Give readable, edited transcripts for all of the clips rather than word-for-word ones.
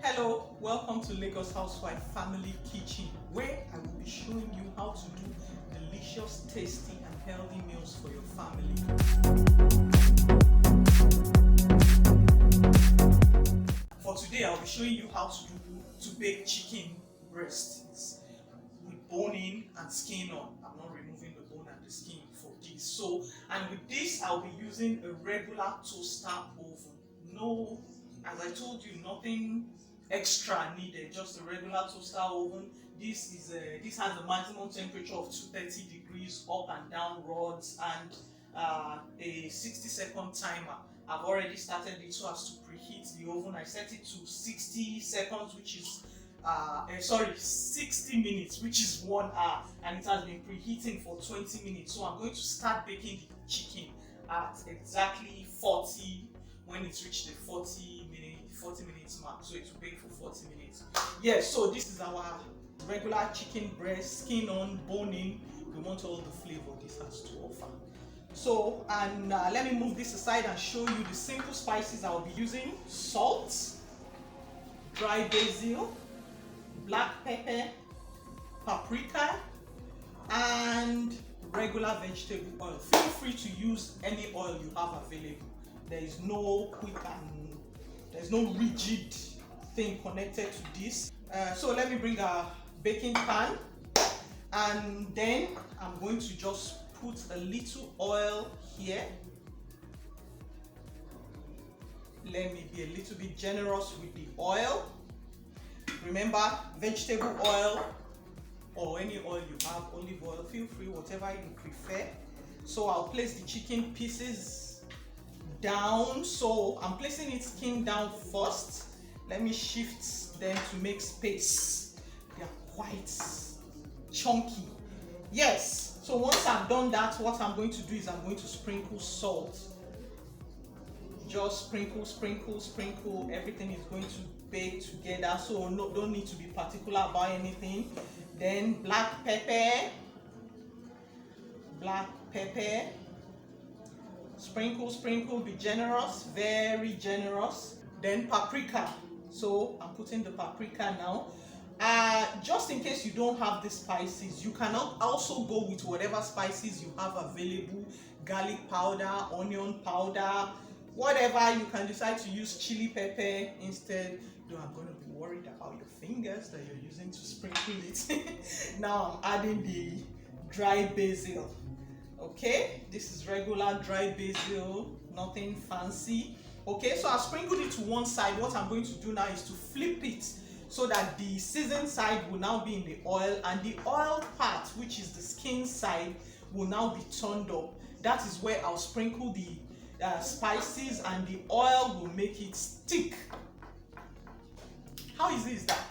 Hello, welcome to Lagos Housewife Family Kitchen, where I will be showing you how to do delicious, tasty and healthy meals for your family. For today, I'll be showing you how to bake chicken breasts with bone in and skin on. I'm not removing the bone and the skin for this. So, and with this, I'll be using a regular toaster oven. No, as I told you, nothing extra needed, just a regular toaster oven. This has a maximum temperature of 230 degrees, up and down rods, and a 60-second timer. I've already started it so as to preheat the oven. I set it to 60 seconds, which is 60 minutes, which is 1 hour, and it has been preheating for 20 minutes. So I'm going to start baking the chicken at exactly 40 when it's reached the 40 minutes mark. So it will bake for 40 minutes. Yes, so this is our regular chicken breast, skin on, bone in. We want all the flavor this has to offer. So, and let me move this aside and show you the simple spices I'll be using: salt, dry basil, black pepper, paprika, and regular vegetable oil. Feel free to use any oil you have available. There is no there's no rigid thing connected to this. So let me bring a baking pan, and then I'm going to just put a little oil here. Let me be a little bit generous with the oil. Remember, vegetable oil or any oil you have, olive oil, feel free, whatever you prefer. So I'll place the chicken pieces down. So I'm placing its skin down first. Let me shift them to make space. They are quite chunky. Yes, so once I've done that, what I'm going to do is I'm going to sprinkle salt. Just sprinkle, sprinkle, sprinkle. Everything is going to bake together, so don't need to be particular about anything. Then black pepper, sprinkle, sprinkle, be generous, very generous. Then paprika, so I'm putting the paprika now. Just in case you don't have the spices, you can also go with whatever spices you have available: garlic powder, onion powder, whatever. You can decide to use chili pepper instead, though I'm going to be worried about your fingers that you're using to sprinkle it. Now I'm adding the dry basil. Okay, this is regular dry basil, nothing fancy. Okay, so I've sprinkled it to one side. What I'm going to do now is to flip it so that the seasoned side will now be in the oil, and the oil part, which is the skin side, will now be turned up. That is where I'll sprinkle the spices, and the oil will make it stick. How easy is that?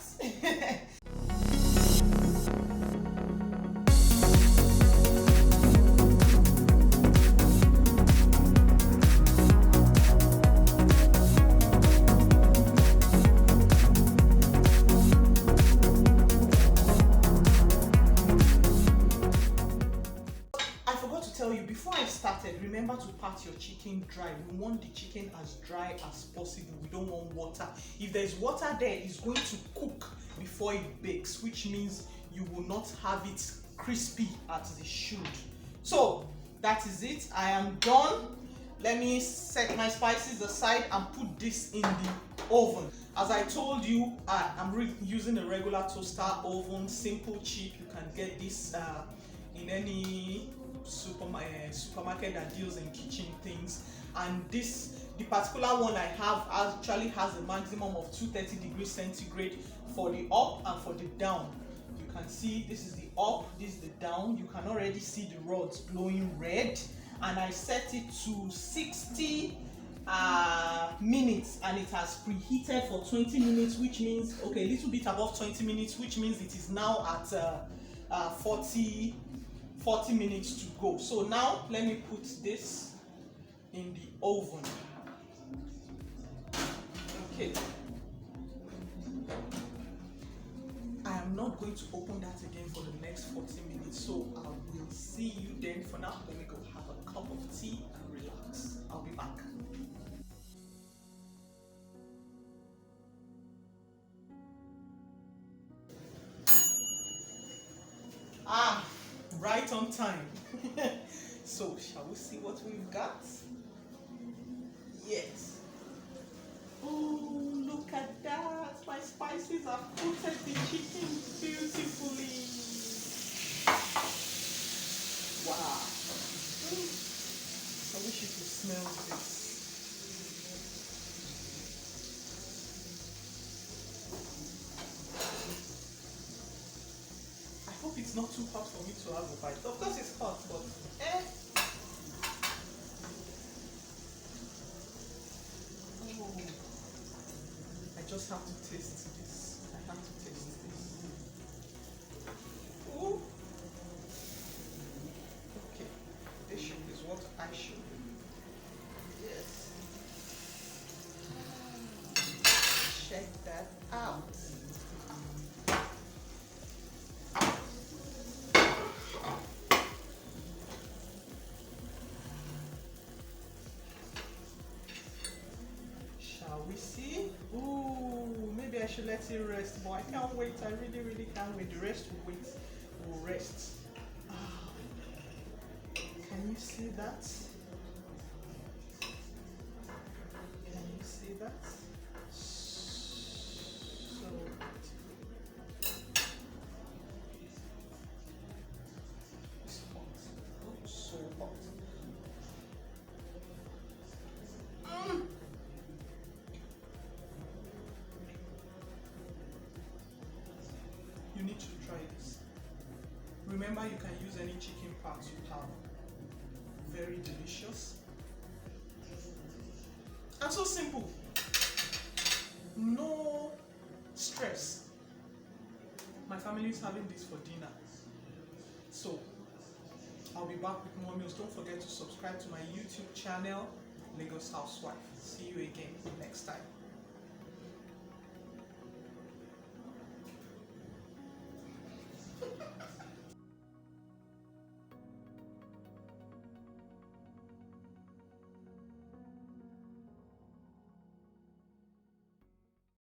Before I started, remember to pat your chicken dry. We want the chicken as dry as possible. We don't want water. If there's water there, it's going to cook before it bakes, which means you will not have it crispy as it should. So that is it. I am done. Let me set my spices aside and put this in the oven. As I told you, I'm using a regular toaster oven, simple, cheap. You can get this in any supermarket that deals in kitchen things. And the particular one I have actually has a maximum of 230 degrees centigrade for the up and for the down. You can see this is the up, this is the down. You can already see the rods glowing red, and I set it to 60 minutes, and it has preheated for 20 minutes, which means, okay, a little bit above 20 minutes, which means it is now at 40 minutes to go. So now let me put this in the oven. Okay, I am not going to open that again for the next 40 minutes, so I will see you then. For now, let me go have a cup of tea and relax. I'll be back. right on time. So, shall we see what we've got? Yes. Oh, look at that. My spices have coated the chicken beautifully. Wow. I wish you could smell this. I hope it's not too hot for me to have a bite. Of course it's hot, but Oh, I just have to taste this. I have to taste this. Oh, okay. This is what I should do. Yes. Check that out. Shall we see? Ooh, maybe I should let it rest, but I can't wait. I really, really can't wait. The rest will wait. Will rest. Ah, can you see that? Can you see that? So it's hot. Oh, so hot. Mm. You need to try this. Remember, you can use any chicken parts you have. Very delicious. And so simple. No stress. My family is having this for dinner. So, I'll be back with more meals. Don't forget to subscribe to my YouTube channel, Lagos Housewife. See you again next time.